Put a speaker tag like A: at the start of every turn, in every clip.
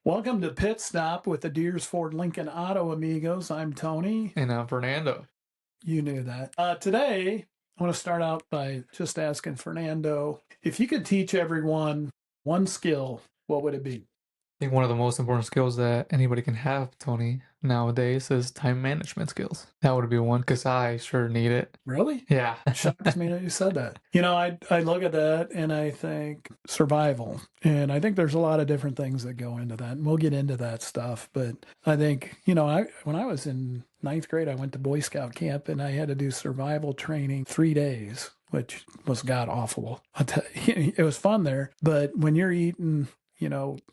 A: Welcome to Pitstop with the Deers Ford Lincoln Auto Amigos. I'm Tony.
B: And I'm Fernando.
A: You knew that. Today, I want to start out by just asking Fernando, if you could teach everyone one skill, what would it be?
B: I think one of the most important skills that anybody can have, Tony, nowadays is time management skills. That would be one because I sure need it.
A: Really?
B: Yeah.
A: Shocks me that you said that. I look at that and I think survival. And I think there's a lot of different things that go into that. And we'll get into that stuff. But I think, when I was in ninth grade, I went to Boy Scout camp and I had to do survival training 3 days, which was god awful. It was fun there. But when you're eating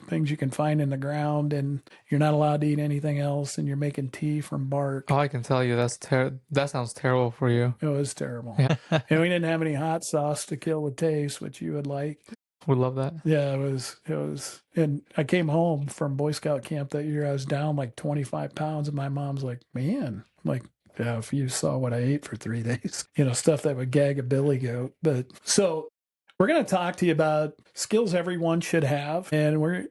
A: things you can find in the ground and you're not allowed to eat anything else and you're making tea from bark.
B: Oh, I can tell you that sounds terrible for you.
A: It was terrible.
B: Yeah.
A: And we didn't have any hot sauce to kill the taste, which you would like.
B: Would love that.
A: Yeah, it was. And I came home from Boy Scout camp that year. I was down like 25 pounds and my mom's like, man, yeah, if you saw what I ate for 3 days, stuff that would gag a billy goat. But so we're going to talk to you about skills everyone should have. And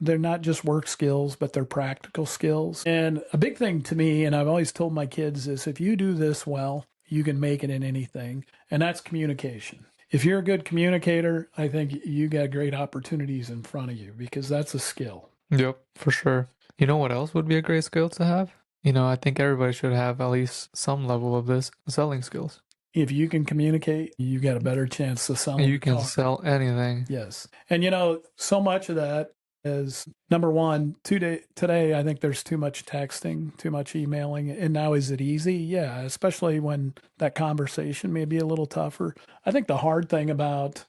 A: they're not just work skills, but they're practical skills. And a big thing to me, and I've always told my kids, is if you do this well, you can make it in anything. And that's communication. If you're a good communicator, I think you got great opportunities in front of you because that's a skill.
B: Yep, for sure. You know what else would be a great skill to have? I think everybody should have at least some level of this: selling skills.
A: If you can communicate, you got a better chance to sell.
B: You can sell anything.
A: Yes. And so much of that is, number one, today, I think there's too much texting, too much emailing. And now, is it easy? Yeah, especially when that conversation may be a little tougher. I think the hard thing about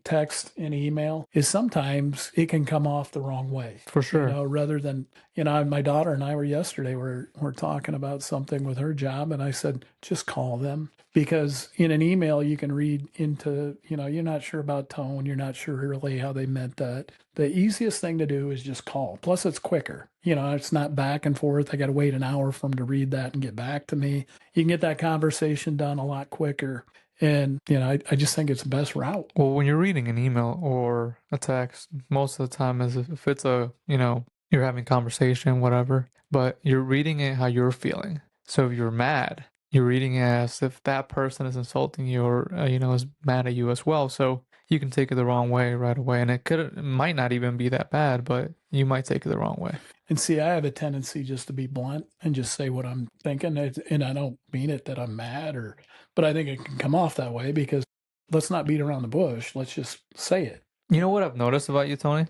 A: text and email is sometimes it can come off the wrong way.
B: For sure.
A: Rather than, my daughter and I were yesterday, we're talking about something with her job. And I said, just call them, because in an email, you can read into, you're not sure about tone. You're not sure really how they meant that. The easiest thing to do is just call. Plus it's quicker. It's not back and forth. I got to wait an hour for them to read that and get back to me. You can get that conversation done a lot quicker. And, I just think it's the best route.
B: Well, when you're reading an email or a text, most of the time is if it's you're having conversation, whatever, but you're reading it how you're feeling. So if you're mad, you're reading it as if that person is insulting you or, is mad at you as well. So you can take it the wrong way right away. And it might not even be that bad, but you might take it the wrong way.
A: And see, I have a tendency just to be blunt and just say what I'm thinking. And I don't mean it that I'm mad but I think it can come off that way because let's not beat around the bush. Let's just say it.
B: You know what I've noticed about you, Tony?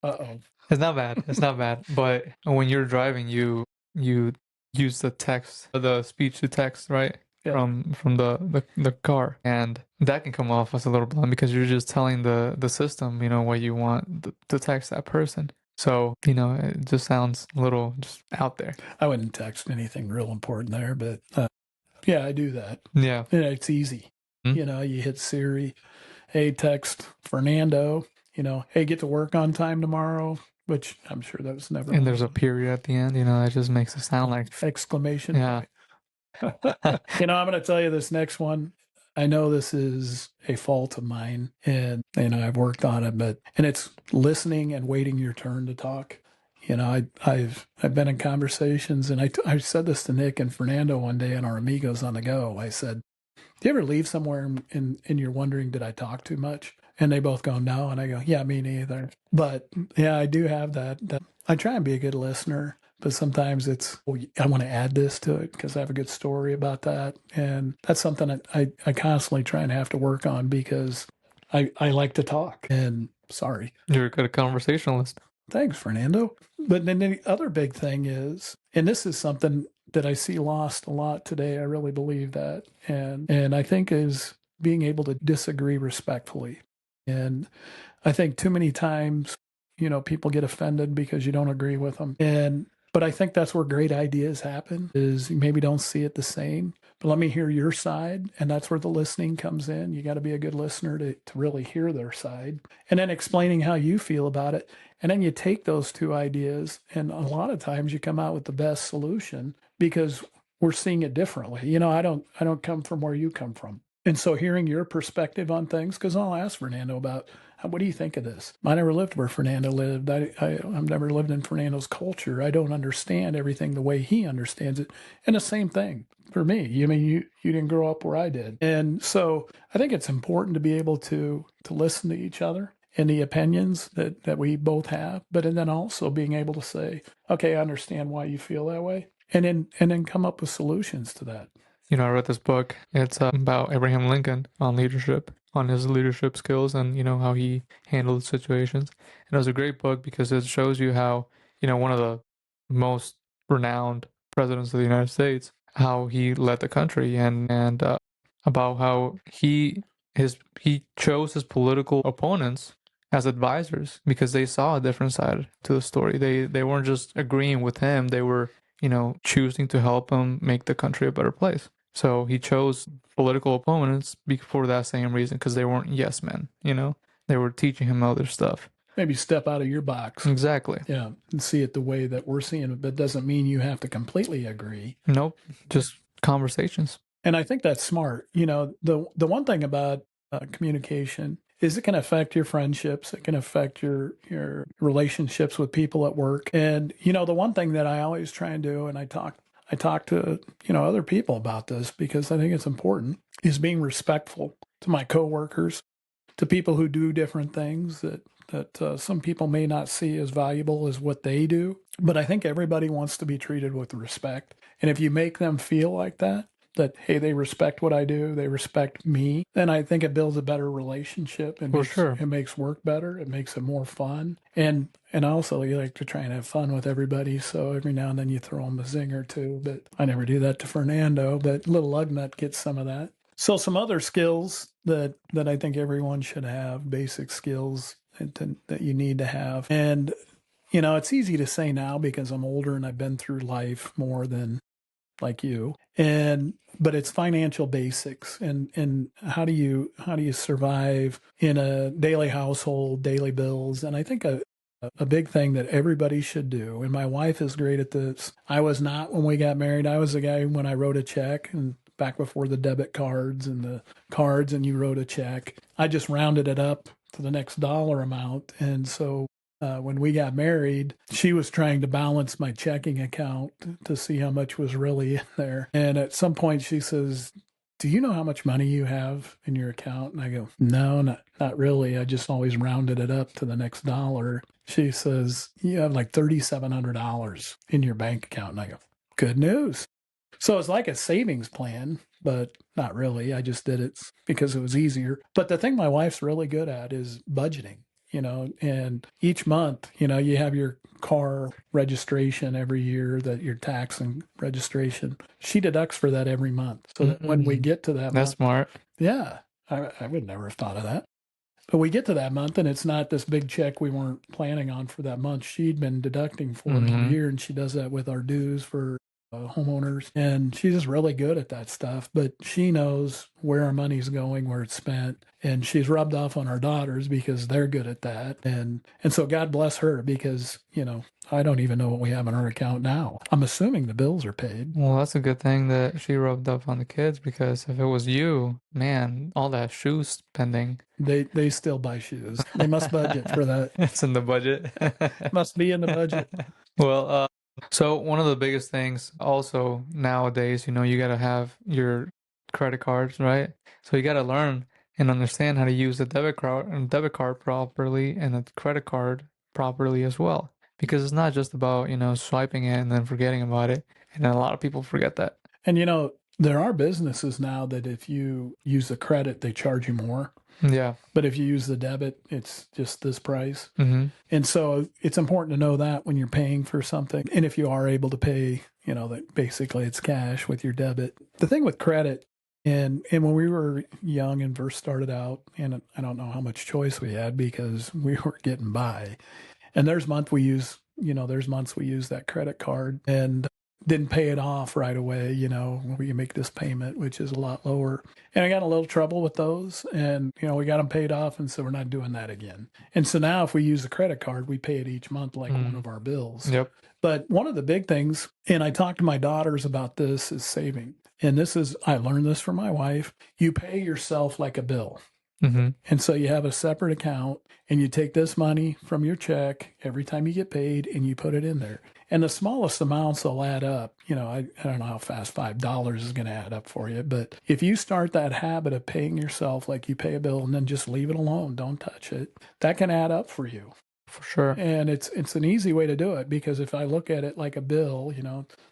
A: Uh-oh.
B: It's not bad. It's not bad. But when you're driving, you use the speech to text, right? Yeah. From the car. And that can come off as a little blunt because you're just telling the system, what you want to text that person. So, it just sounds a little just out there.
A: I wouldn't text anything real important there, but yeah, I do that.
B: Yeah.
A: And it's easy. Mm-hmm. You hit Siri, hey, text Fernando, hey, get to work on time tomorrow, which I'm sure that was never.
B: And there's a period at the end, that just makes it sound like
A: exclamation.
B: Yeah.
A: I'm going to tell you this next one. I know this is a fault of mine and I've worked on it, and it's listening and waiting your turn to talk. I've been in conversations, and I said this to Nick and Fernando one day in our Amigos on the Go. I said, do you ever leave somewhere and you're wondering, did I talk too much? And they both go, no. And I go, yeah, me neither. But yeah, I do have that. I try and be a good listener, but sometimes I want to add this to it because I have a good story about that. And that's something that I constantly try and have to work on because I like to talk. And sorry.
B: You're a good conversationalist.
A: Thanks, Fernando. But then the other big thing is, and this is something that I see lost a lot today, I really believe that, and I think is being able to disagree respectfully. And I think too many times, people get offended because you don't agree with them. But I think that's where great ideas happen, is you maybe don't see it the same, but let me hear your side. And that's where the listening comes in. You got to be a good listener to really hear their side, and then explaining how you feel about it. And then you take those two ideas, and a lot of times you come out with the best solution because we're seeing it differently. I don't come from where you come from. And so hearing your perspective on things, because I'll ask Fernando about, what do you think of this? I never lived where Fernando lived. I've never lived in Fernando's culture. I don't understand everything the way he understands it. And the same thing for me. I mean, you didn't grow up where I did. And so I think it's important to be able to listen to each other and the opinions that we both have, but and then also being able to say, okay, I understand why you feel that way. And then come up with solutions to that.
B: You know, I read this book. It's about Abraham Lincoln on leadership, on his leadership skills, and you know how he handled situations. And it was a great book because it shows you how, you know, one of the most renowned presidents of the United States, how he led the country, and about how he chose his political opponents as advisors because they saw a different side to the story. They weren't just agreeing with him; they were, you know, choosing to help him make the country a better place. So he chose political opponents for that same reason, because they weren't yes men, you know? They were teaching him other stuff.
A: Maybe step out of your box.
B: Exactly.
A: Yeah, and see it the way that we're seeing it, but doesn't mean you have to completely agree.
B: Nope, just conversations.
A: And I think that's smart. You know, the one thing about communication is it can affect your friendships. It can affect your relationships with people at work. And you know, the one thing that I always try and do, and I talk to other people about this because I think it's important, is being respectful to my coworkers, to people who do different things that some people may not see as valuable as what they do. But I think everybody wants to be treated with respect. And if you make them feel like that, hey, they respect what I do, they respect me, then I think it builds a better relationship. It makes work better. It makes it more fun. And also you like to try and have fun with everybody. So every now and then you throw them a zinger too. But I never do that to Fernando, but little Lugnut gets some of that. So some other skills that I think everyone should have, basic skills that you need to have. And, you know, it's easy to say now because I'm older and I've been through life more than like you. But it's financial basics and how do you survive in a daily household, daily bills. And I think a big thing that everybody should do, and my wife is great at this. I was not when we got married. I was the guy when I wrote a check, and back before the debit cards and the cards and you wrote a check, I just rounded it up to the next dollar amount. And so when we got married, she was trying to balance my checking account to see how much was really in there. And at some point she says, do you know how much money you have in your account? And I go, no, not really. I just always rounded it up to the next dollar. She says, you have like $3,700 in your bank account. And I go, good news. So it's like a savings plan, but not really. I just did it because it was easier. But the thing my wife's really good at is budgeting. You know, and each month, you know, you have your car registration every year, that your tax and registration. She deducts for that every month. So that when we get to that
B: That's
A: month,
B: smart.
A: Yeah, I would never have thought of that. But we get to that month and it's not this big check we weren't planning on for that month. She'd been deducting for it all year, and she does that with our dues for homeowners. And she's just really good at that stuff. But she knows where our money's going, where it's spent. And she's rubbed off on our daughters because they're good at that. And so God bless her, because, you know, I don't even know what we have in our account now. I'm assuming the bills are paid.
B: Well, that's a good thing that she rubbed up on the kids, because if it was you, man, all that shoe spending.
A: They still buy shoes. They must budget for that.
B: It's in the budget.
A: Must be in the budget.
B: Well, so one of the biggest things also nowadays, you know, you got to have your credit cards, right? So you got to learn and understand how to use the debit card properly and the credit card properly as well. Because it's not just about, you know, swiping it and then forgetting about it. And a lot of people forget that.
A: And, you know, there are businesses now that if you use the credit, they charge you more.
B: Yeah.
A: But if you use the debit, it's just this price.
B: Mm-hmm.
A: And so it's important to know that when you're paying for something. And if you are able to pay, you know, that basically it's cash with your debit. The thing with credit, and when we were young and first started out, and I don't know how much choice we had because we were getting by. And there's months we use that credit card and didn't pay it off right away. You know, we make this payment, which is a lot lower. And I got in a little trouble with those, and, you know, we got them paid off. And so we're not doing that again. And so now if we use the credit card, we pay it each month like one of our bills.
B: Yep.
A: But one of the big things, and I talked to my daughters about this, is saving. And I learned this from my wife. You pay yourself like a bill.
B: Mm-hmm.
A: And so you have a separate account and you take this money from your check every time you get paid and you put it in there. And the smallest amounts will add up. I don't know how fast $5 is going to add up for you. But if you start that habit of paying yourself like you pay a bill and then just leave it alone, don't touch it, that can add up for you.
B: For sure.
A: And it's an easy way to do it, because if I look at it like a bill,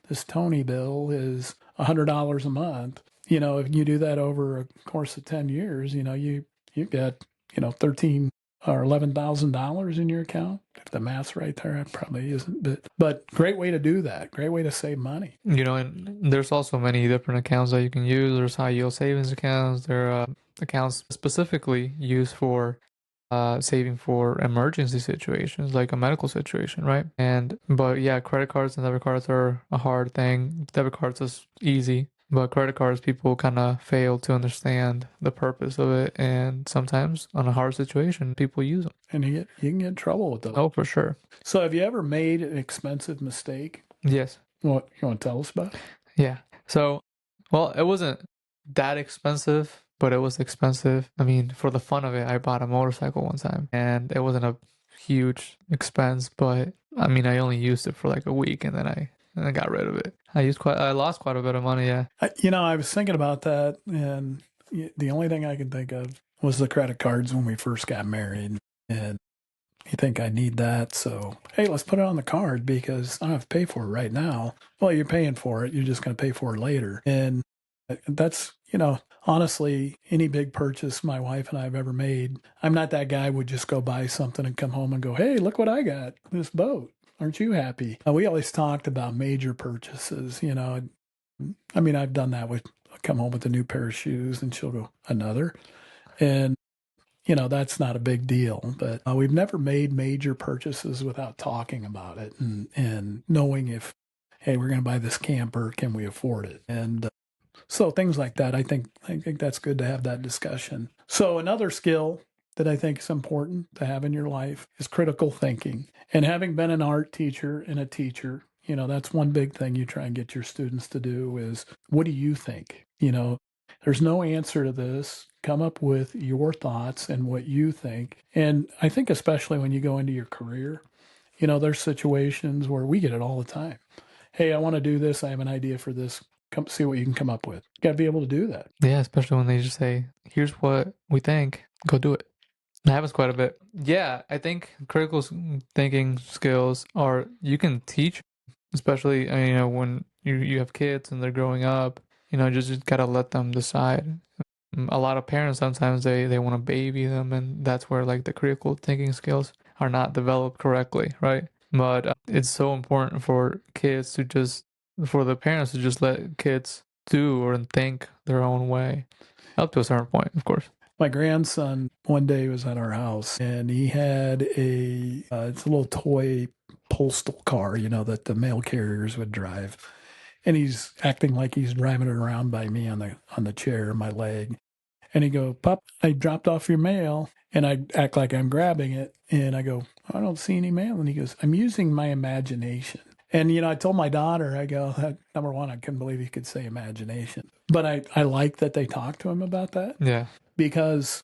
A: this Tony bill is $100 a month. If you do that over a course of 10 years, you get, 13 or $11,000 in your account. If the math's right there, it probably isn't, but great way to do that. Great way to save money.
B: And there's also many different accounts that you can use. There's high yield savings accounts. There are accounts specifically used for saving for emergency situations, like a medical situation, right? But yeah, credit cards and debit cards are a hard thing. Debit cards is easy, but credit cards, people kind of fail to understand the purpose of it, and sometimes on a hard situation, people use them.
A: And you can get in trouble with those.
B: Oh, for sure.
A: So have you ever made an expensive mistake?
B: Yes.
A: What you want to tell us about?
B: Yeah. So, well, it wasn't that expensive, but it was expensive. I mean, for the fun of it, I bought a motorcycle one time, and it wasn't a huge expense, but I mean, I only used it for like a week, and then I got rid of it. I lost quite a bit of money. Yeah.
A: I was thinking about that, and the only thing I could think of was the credit cards when we first got married. And you think I need that, so hey, let's put it on the card because I don't have to pay for it right now. Well, you're paying for it. You're just going to pay for it later. And that's, honestly, any big purchase my wife and I have ever made, I'm not that guy who would just go buy something and come home and go, hey, look what I got, this boat. Aren't you happy? We always talked about major purchases. I mean, I've done that with, I come home with a new pair of shoes and she'll go, another. And that's not a big deal, but we've never made major purchases without talking about it and knowing if, hey, we're going to buy this camper, can we afford it? And so things like that, I think that's good to have that discussion. So another skill that I think is important to have in your life is critical thinking. And having been an art teacher and a teacher, that's one big thing you try and get your students to do is, what do you think? There's no answer to this. Come up with your thoughts and what you think. And I think especially when you go into your career, there's situations where we get it all the time. Hey, I want to do this. I have an idea for this. Come see what you can come up with. You got to be able to do that.
B: Yeah, especially when they just say, here's what we think, go do it. It happens quite a bit. Yeah, I think critical thinking skills you can teach, especially, when you have kids and they're growing up, just gotta let them decide. A lot of parents, sometimes they want to baby them, and that's where like the critical thinking skills are not developed correctly, right? But it's so important for the parents to just let kids do or think their own way, up to a certain point, of course.
A: My grandson one day was at our house and he had it's a little toy postal car, that the mail carriers would drive. And he's acting like he's driving it around by me on the chair, my leg. And he go, Pop, I dropped off your mail. And I act like I'm grabbing it. And I go, I don't see any mail. And he goes, I'm using my imagination. And, I told my daughter, I go, number one, I couldn't believe he could say imagination. But I like that they talked to him about that.
B: Yeah.
A: Because,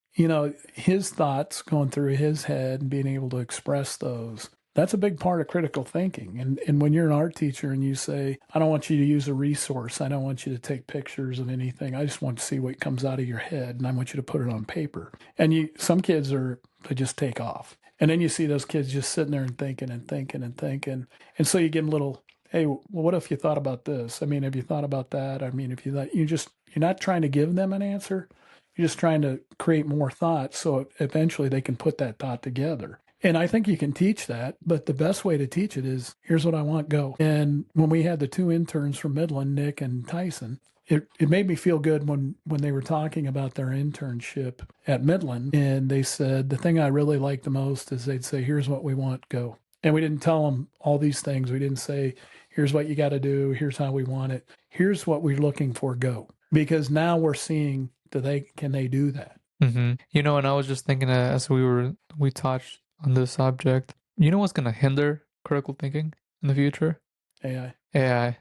A: his thoughts going through his head and being able to express those, that's a big part of critical thinking. And when you're an art teacher and you say, I don't want you to use a resource, I don't want you to take pictures of anything, I just want to see what comes out of your head, and I want you to put it on paper. And some kids they just take off. And then you see those kids just sitting there and thinking and thinking and thinking. And so you give them little, hey, well, what if you thought about this? I mean, have you thought about that? I mean, if you thought, you're not trying to give them an answer. You're just trying to create more thoughts so eventually they can put that thought together. And I think you can teach that, but the best way to teach it is, here's what I want, go. And when we had the two interns from Midland, Nick and Tyson, it made me feel good when they were talking about their internship at Midland. And they said, the thing I really like the most is they'd say, here's what we want, go. And we didn't tell them all these things. We didn't say, here's what you got to do. Here's how we want it. Here's what we're looking for, go. Because now we're seeing, can they do that?
B: Mm-hmm. And I was just thinking as we touched on this subject, what's going to hinder critical thinking in the future?
A: AI.
B: AI.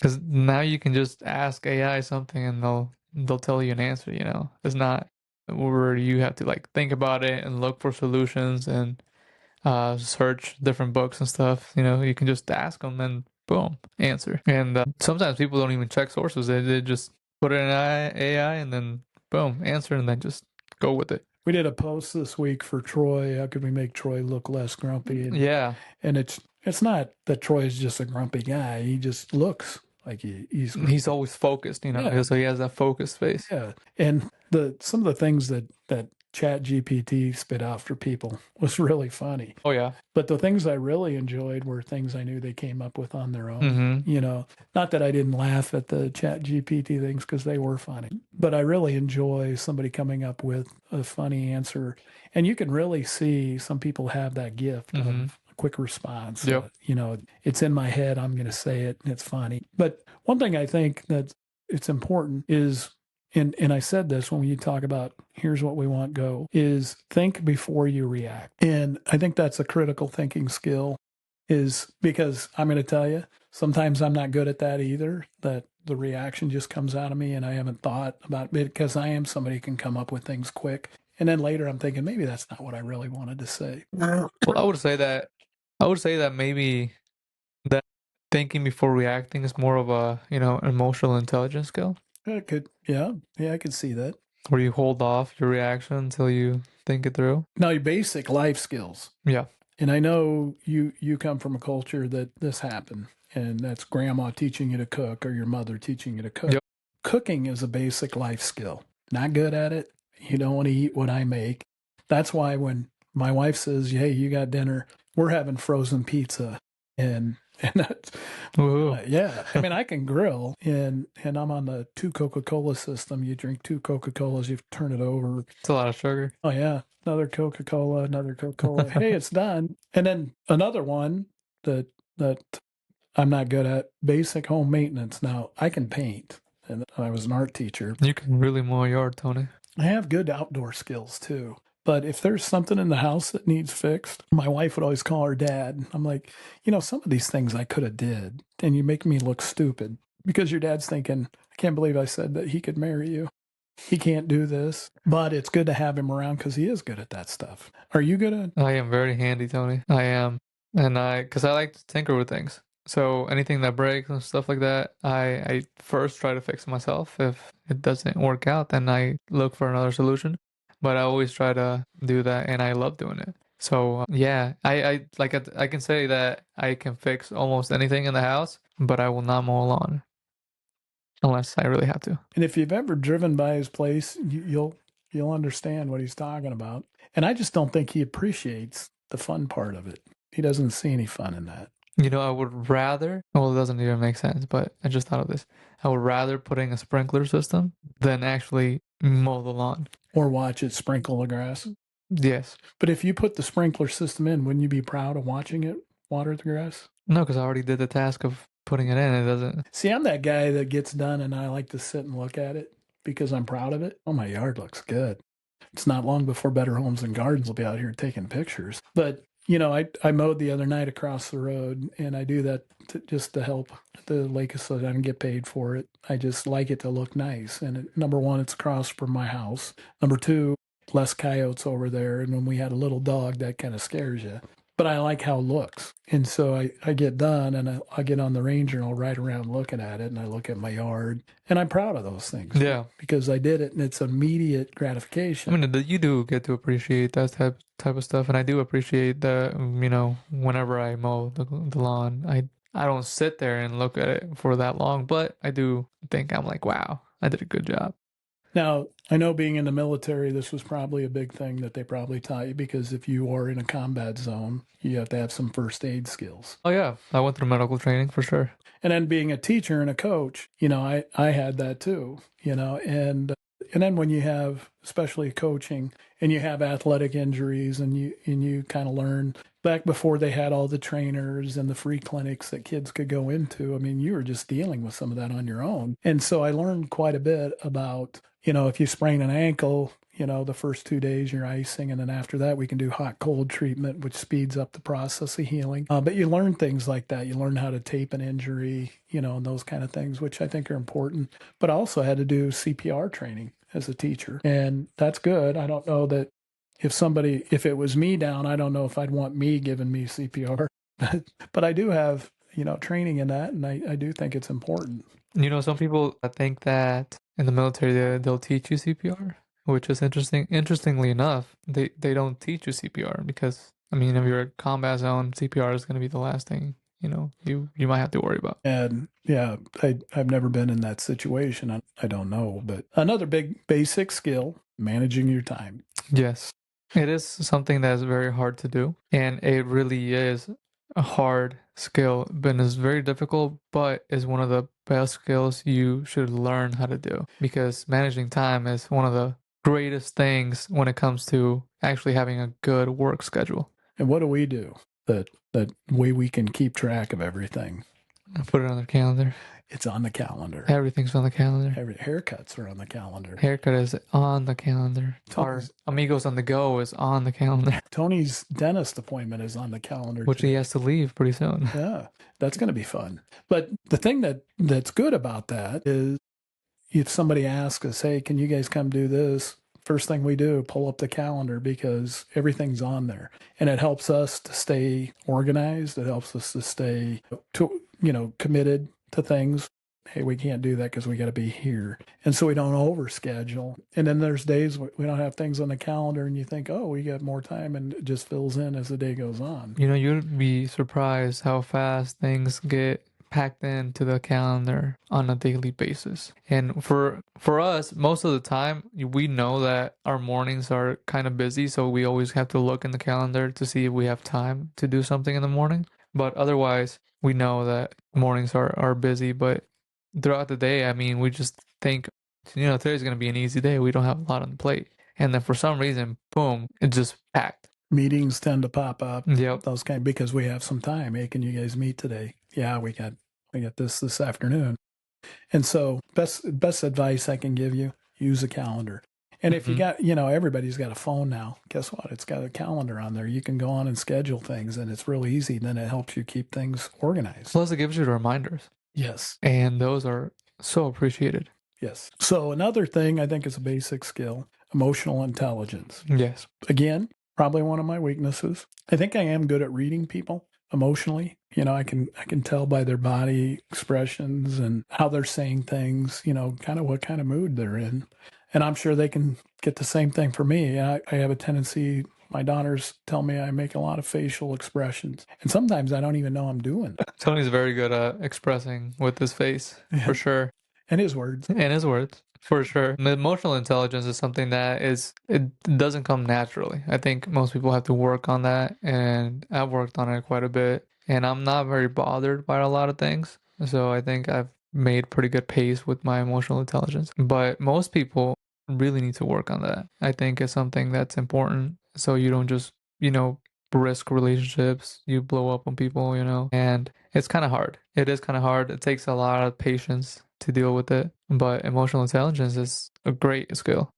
B: Because now you can just ask AI something and they'll tell you an answer. It's not where you have to like think about it and look for solutions and search different books and stuff. You can just ask them and boom, answer. And sometimes people don't even check sources. They just put it in AI and then boom, answer, and then just go with it.
A: We did a post this week for Troy. How could we make Troy look less grumpy?
B: Yeah.
A: And it's not that Troy is just a grumpy guy. He just looks like
B: he's always focused,
A: Yeah.
B: So he has that focused face.
A: Yeah. And some of the things that Chat GPT spit out for people was really funny.
B: Oh yeah.
A: But the things I really enjoyed were things I knew they came up with on their own.
B: Mm-hmm.
A: Not that I didn't laugh at the Chat GPT things because they were funny, but I really enjoy somebody coming up with a funny answer. And you can really see some people have that gift
B: Mm-hmm.
A: of a quick response.
B: Yep.
A: It's in my head. I'm going to say it and it's funny. But one thing I think that it's important is, and I said this when you talk about here's what we want, go, is think before you react. And I think that's a critical thinking skill, is because I'm going to tell you, sometimes I'm not good at that either, that the reaction just comes out of me and I haven't thought about it, because I am somebody who can come up with things quick. And then later I'm thinking, maybe that's not what I really wanted to say.
B: Well, I would say that maybe that thinking before reacting is more of a, emotional intelligence skill.
A: It could, yeah, I could see that.
B: Where you hold off your reaction until you think it through.
A: Now, your basic life skills.
B: Yeah.
A: And I know you come from a culture that this happened, and that's grandma teaching you to cook or your mother teaching you to cook.
B: Yep.
A: Cooking is a basic life skill. Not good at it. You don't want to eat what I make. That's why when my wife says, hey, you got dinner, we're having frozen pizza. And that's, yeah. I mean, I can grill, and I'm on the 2 Coca-Cola system. You drink 2 Coca-Colas, you turn it over.
B: It's a lot of sugar.
A: Oh, yeah. Another Coca-Cola, another Coca-Cola. Hey, it's done. And then another one that I'm not good at, basic home maintenance. Now, I can paint, and I was an art teacher.
B: You can really mow a yard, Tony.
A: I have good outdoor skills, too. But if there's something in the house that needs fixed, my wife would always call her dad. I'm like, some of these things I could have did, and you make me look stupid because your dad's thinking, I can't believe I said that he could marry you. He can't do this, but it's good to have him around because he is good at that stuff. Are you good at?
B: I am very handy, Tony. I am. And because I like to tinker with things. So anything that breaks and stuff like that, I first try to fix it myself. If it doesn't work out, then I look for another solution. But I always try to do that, and I love doing it. So yeah, I can say that I can fix almost anything in the house, but I will not mow a lawn unless I really have to.
A: And if you've ever driven by his place, you'll understand what he's talking about. And I just don't think he appreciates the fun part of it. He doesn't see any fun in that.
B: I would rather, well, it doesn't even make sense, but I just thought of this. I would rather putting a sprinkler system than actually mow the lawn.
A: Or watch it sprinkle the grass.
B: Yes.
A: But if you put the sprinkler system in, wouldn't you be proud of watching it water the grass?
B: No, because I already did the task of putting it in. It doesn't.
A: See, I'm that guy that gets done and I like to sit and look at it because I'm proud of it. Oh, my yard looks good. It's not long before Better Homes and Gardens will be out here taking pictures. But, I mowed the other night across the road, and I do that just to help the lake so that I don't get paid for it. I just like it to look nice. And number one, it's across from my house. Number two, less coyotes over there. And when we had a little dog, that kind of scares you. But I like how it looks. And so I get done and I get on the Ranger and I'll ride around looking at it, and I look at my yard, and I'm proud of those things.
B: Yeah.
A: Because I did it and it's immediate gratification.
B: I mean, you do get to appreciate that type of stuff. And I do appreciate the, whenever I mow the lawn, I don't sit there and look at it for that long, but I do think I'm like, wow, I did a good job.
A: Now, I know being in the military, this was probably a big thing that they probably taught you, because if you are in a combat zone, you have to have some first aid skills.
B: Oh, yeah. I went through medical training for sure.
A: And then being a teacher and a coach, I had that too, and then when you have, especially coaching, and you have athletic injuries, and you kind of learn back before they had all the trainers and the free clinics that kids could go into. I mean, you were just dealing with some of that on your own. And so I learned quite a bit about, if you sprain an ankle, the first 2 days you're icing, and then after that we can do hot cold treatment, which speeds up the process of healing. But you learn things like that. You learn how to tape an injury, and those kind of things, which I think are important. But I also had to do CPR training as a teacher, and that's good. I don't know that if it was me down, I don't know if I'd want me giving me CPR, but I do have, training in that, and I do think it's important.
B: Some people think that in the military they'll teach you CPR, which is interesting. Interestingly enough, they don't teach you CPR because if you're at combat zone, CPR is going to be the last thing you might have to worry about.
A: And yeah, I've never been in that situation. I don't know, but another big basic skill, managing your time.
B: Yes, it is something that is very hard to do, and it really is a hard skill, but it's very difficult, but is one of the best skills you should learn how to do, because managing time is one of the greatest things when it comes to actually having a good work schedule.
A: And what do we do that way we can keep track of everything?
B: Put it on the calendar.
A: It's on the calendar.
B: Everything's on the calendar.
A: Haircuts are on the calendar.
B: Haircut is on the calendar. Our Amigos on the go is on the calendar.
A: Tony's dentist appointment is on the calendar,
B: which he has to leave pretty soon.
A: Yeah, that's going to be fun. But the thing that's good about that is if somebody asks us, hey, can you guys come do this? First thing we do, pull up the calendar, because everything's on there. And it helps us to stay organized. It helps us to stay committed to things. Hey, we can't do that because we got to be here. And so we don't overschedule. And then there's days we don't have things on the calendar and you think, oh, we got more time, and it just fills in as the day goes on.
B: You'd be surprised how fast things get packed into the calendar on a daily basis. And for us, most of the time, we know that our mornings are kind of busy, so we always have to look in the calendar to see if we have time to do something in the morning. But otherwise, we know that mornings are busy, but throughout the day, we just think, today's going to be an easy day. We don't have a lot on the plate. And then for some reason, boom, it's just packed.
A: Meetings tend to pop up.
B: Yep.
A: Those because we have some time. Hey, can you guys meet today? Yeah, we got this afternoon. And so best advice I can give you, use a calendar. And if you got, everybody's got a phone now, guess what? It's got a calendar on there. You can go on and schedule things, and it's real easy. Then it helps you keep things organized.
B: Plus, it gives you the reminders.
A: Yes.
B: And those are so appreciated.
A: Yes. So another thing I think is a basic skill, emotional intelligence.
B: Yes.
A: Again, probably one of my weaknesses. I think I am good at reading people emotionally. I can tell by their body expressions and how they're saying things, kind of what kind of mood they're in. And I'm sure they can get the same thing for me. I have a tendency, my daughters tell me I make a lot of facial expressions. And sometimes I don't even know I'm doing it.
B: Tony's very good at expressing with his face, for sure.
A: And his words.
B: For sure. Emotional intelligence is something that it doesn't come naturally. I think most people have to work on that, and I've worked on it quite a bit. And I'm not very bothered by a lot of things. So I think I've made pretty good pace with my emotional intelligence. But most people really need to work on that. I think it's something that's important, so you don't just, risk relationships, you blow up on people, and it's kind of hard. It is kind of hard. It takes a lot of patience to deal with it, but emotional intelligence is a great skill.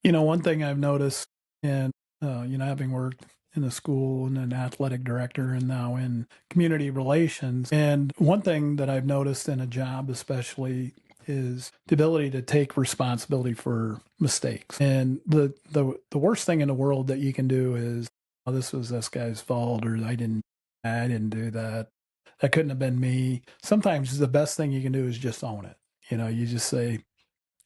A: One thing I've noticed, and having worked in a school and an athletic director and now in community relations, and one thing that I've noticed in a job especially is the ability to take responsibility for mistakes. And the worst thing in the world that you can do is, oh, this was this guy's fault, or I didn't do that. That couldn't have been me. Sometimes the best thing you can do is just own it. You just say,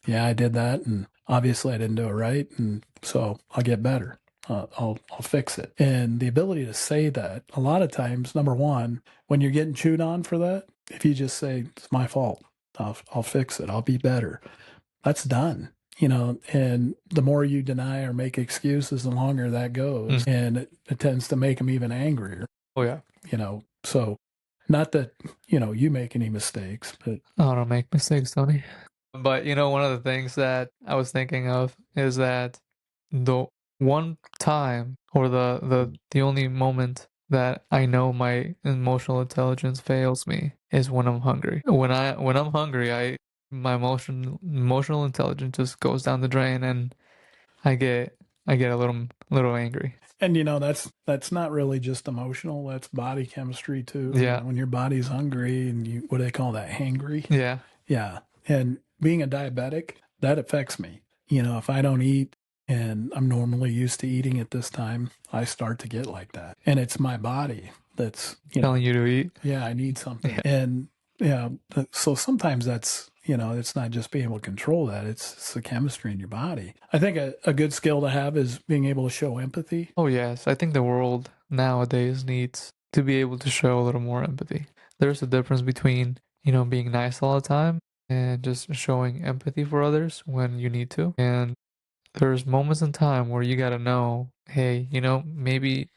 A: yeah, I did that, and obviously I didn't do it right, and so I'll get better. I'll fix it. And the ability to say that, a lot of times, number one, when you're getting chewed on for that, if you just say, it's my fault, I'll fix it, I'll be better, that's done. And the more you deny or make excuses, the longer that goes. And it tends to make them even angrier.
B: Oh, yeah.
A: So not that, you make any mistakes, but
B: I don't make mistakes, Tony. But, one of the things that I was thinking of is that the one time, or the only moment that I know my emotional intelligence fails me is when I'm hungry. When I'm hungry, my emotional intelligence just goes down the drain, and I get a little angry.
A: And that's not really just emotional, that's body chemistry too.
B: Yeah.
A: When your body's hungry and you, what do they call that, hangry?
B: Yeah.
A: Yeah. And being a diabetic, that affects me. If I don't eat and I'm normally used to eating at this time, I start to get like that. And it's my body that's,
B: Telling you to eat.
A: yeah, I need something.
B: Yeah.
A: And yeah, so sometimes that's, it's not just being able to control that, it's the chemistry in your body. I think a good skill to have is being able to show empathy.
B: Oh yes, I think the world nowadays needs to be able to show a little more empathy. There's a difference between, being nice all the time and just showing empathy for others when you need to. And there's moments in time where you gotta know, hey, maybe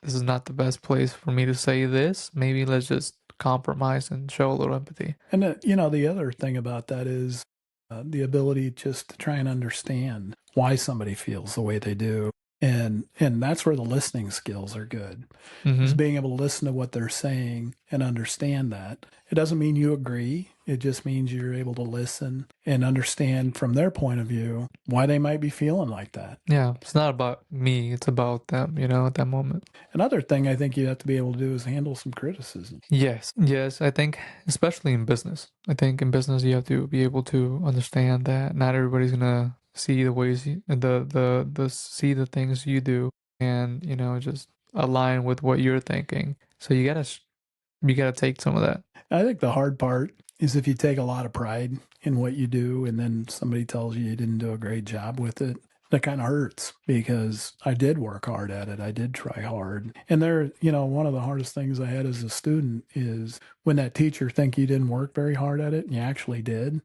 B: this is not the best place for me to say this. Maybe let's just compromise and show a little empathy.
A: And the other thing about that is the ability just to try and understand why somebody feels the way they do, and that's where the listening skills are good. Is
B: Mm-hmm.
A: being able to listen to what they're saying and understand that. It doesn't mean you agree. It just means you're able to listen and understand from their point of view why they might be feeling like that.
B: Yeah, it's not about me, it's about them, at that moment.
A: Another thing I think you have to be able to do is handle some criticism.
B: Yes, yes, I think especially in business. I think in business you have to be able to understand that not everybody's gonna see the ways the see the things you do and, just align with what you're thinking. So you gotta take some of that.
A: I think the hard part is if you take a lot of pride in what you do and then somebody tells you didn't do a great job with it. That kind of hurts because I did work hard at it. I did try hard. And one of the hardest things I had as a student is when that teacher think you didn't work very hard at it and you actually did.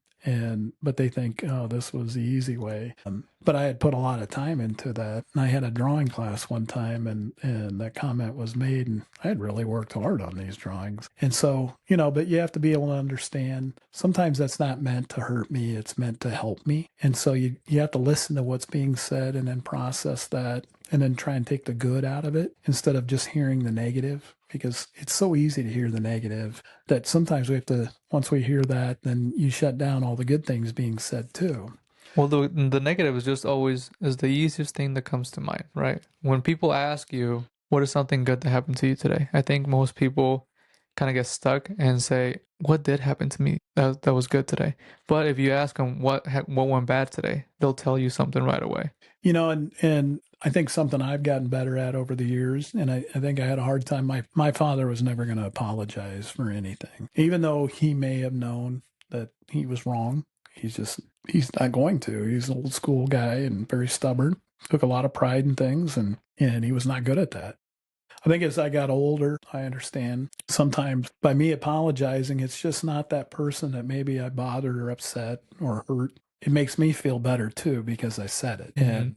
A: But they think, oh, this was the easy way. But I had put a lot of time into that. And I had a drawing class one time and that comment was made and I had really worked hard on these drawings. And so, but you have to be able to understand sometimes that's not meant to hurt me. It's meant to help me. And so you have to listen to what's being said and then process that and then try and take the good out of it instead of just hearing the negative, because it's so easy to hear the negative that sometimes we have to, once we hear that, then you shut down all the good things being said too.
B: Well, the negative is just always is the easiest thing that comes to mind, right? When people ask you, what is something good that happened to you today? I think most people kind of get stuck and say, what did happen to me that was good today? But if you ask them what went bad today, they'll tell you something right away.
A: And I think something I've gotten better at over the years, and I think I had a hard time. My father was never going to apologize for anything, even though he may have known that he was wrong. He's not going to. He's an old school guy and very stubborn. Took a lot of pride in things, and he was not good at that. I think as I got older, I understand sometimes by me apologizing, it's just not that person that maybe I bothered or upset or hurt. It makes me feel better too because I said it,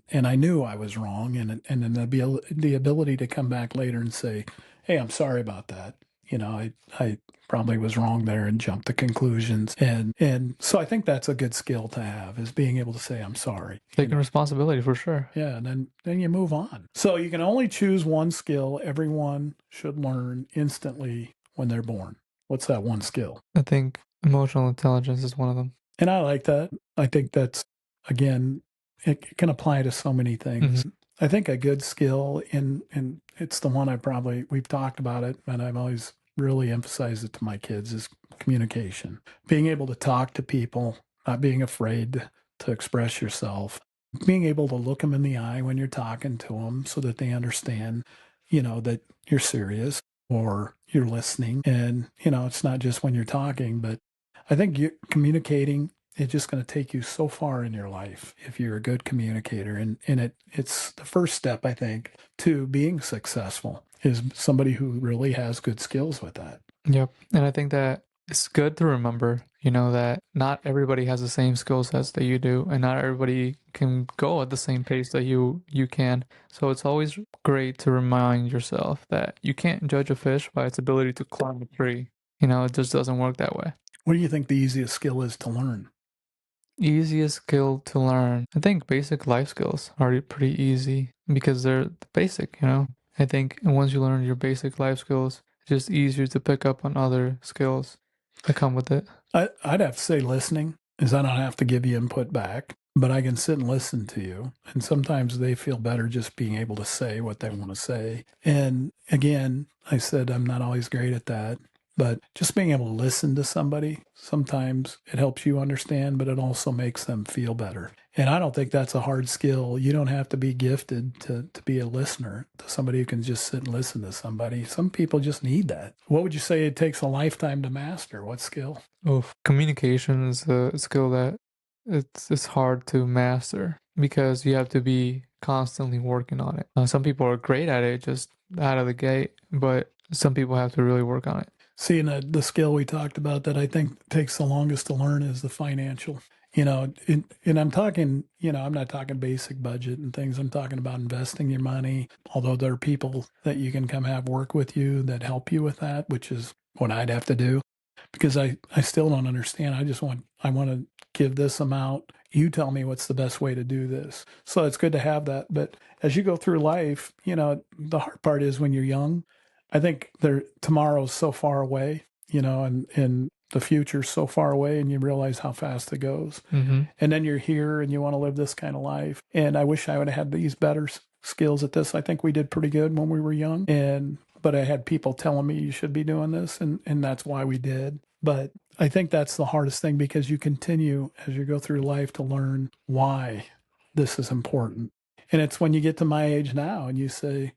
A: and I knew I was wrong, and then the ability to come back later and say, "Hey, I'm sorry about that. I probably was wrong there and jumped to conclusions." And so I think that's a good skill to have, is being able to say, "I'm sorry."
B: Taking responsibility for sure.
A: Yeah, and then you move on. So you can only choose one skill everyone should learn instantly when they're born. What's that one skill?
B: I think emotional intelligence is one of them.
A: And I like that. I think that's, again, it can apply to so many things.
B: Mm-hmm.
A: I think a good skill, and it's the one we've talked about it, and I've always really emphasized it to my kids, is communication. Being able to talk to people, not being afraid to express yourself, being able to look them in the eye when you're talking to them so that they understand, that you're serious or you're listening. And, it's not just when you're talking, but I think you communicating is just going to take you so far in your life if you're a good communicator. And it's the first step, I think, to being successful is somebody who really has good skills with that.
B: Yep. And I think that it's good to remember, that not everybody has the same skill sets that you do, and not everybody can go at the same pace that you can. So it's always great to remind yourself that you can't judge a fish by its ability to climb a tree. It just doesn't work that way.
A: What do you think the easiest skill is to learn?
B: Easiest skill to learn. I think basic life skills are pretty easy because they're basic, I think once you learn your basic life skills, it's just easier to pick up on other skills that come with it.
A: I'd have to say listening, is I don't have to give you input back. but I can sit and listen to you. And sometimes they feel better just being able to say what they want to say. And again, I said I'm not always great at that, but just being able to listen to somebody, sometimes it helps you understand, but it also makes them feel better. And I don't think that's a hard skill. You don't have to be gifted to be a listener, to somebody who can just sit and listen to somebody. Some people just need that. What would you say it takes a lifetime to master? What skill?
B: Oh, communication is a skill that it's hard to master because you have to be constantly working on it. Some people are great at it just out of the gate, but some people have to really work on it.
A: See, and the skill we talked about that I think takes the longest to learn is the financial. And I'm talking, I'm not talking basic budget and things. I'm talking about investing your money. Although there are people that you can come have work with you that help you with that, which is what I'd have to do because I still don't understand. I want to give this amount. You tell me what's the best way to do this. So it's good to have that. But as you go through life, the hard part is when you're young. I think tomorrow's so far away, and the future's so far away, and you realize how fast it goes.
B: Mm-hmm.
A: And then you're here and you want to live this kind of life. And I wish I would have had these better skills at this. I think we did pretty good when we were young. But I had people telling me you should be doing this, and that's why we did. But I think that's the hardest thing because you continue as you go through life to learn why this is important. And it's when you get to my age now and you say,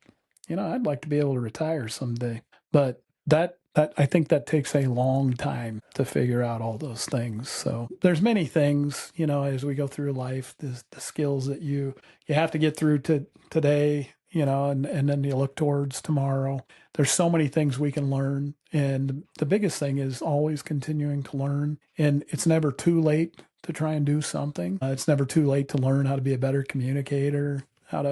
A: I'd like to be able to retire someday. But that I think that takes a long time to figure out all those things. So there's many things, as we go through life, the skills that you have to get through to today, and then you look towards tomorrow. There's so many things we can learn. And the biggest thing is always continuing to learn. And it's never too late to try and do something. It's never too late to learn how to be a better communicator, how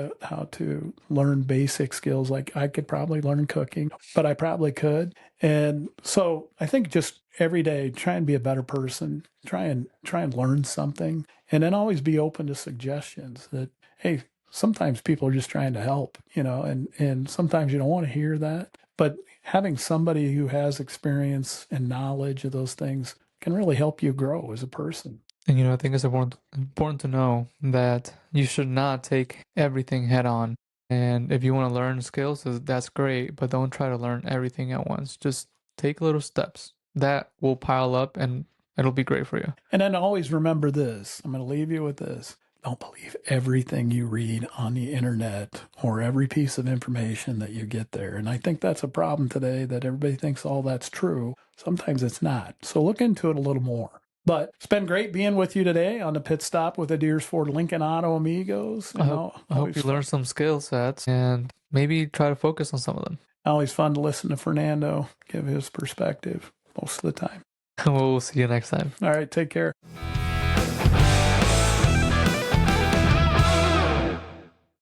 A: to learn basic skills. Like I could probably learn cooking, but I probably could. And so I think just every day try and be a better person, try and learn something, and then always be open to suggestions that, hey, sometimes people are just trying to help, and sometimes you don't want to hear that, but having somebody who has experience and knowledge of those things can really help you grow as a person.
B: And I think it's important to know that you should not take everything head on. And if you want to learn skills, that's great, but don't try to learn everything at once. Just take little steps. That will pile up and it'll be great for you.
A: And then always remember this. I'm going to leave you with this. Don't believe everything you read on the internet or every piece of information that you get there. And I think that's a problem today, that everybody thinks all that's true. Sometimes it's not. So look into it a little more. But it's been great being with you today on the Pit Stop with the Deersford Lincoln Auto Amigos.
B: I hope you learn some skill sets and maybe try to focus on some of them.
A: Always fun to listen to Fernando give his perspective most of the time.
B: We'll see you next time.
A: All right, take care.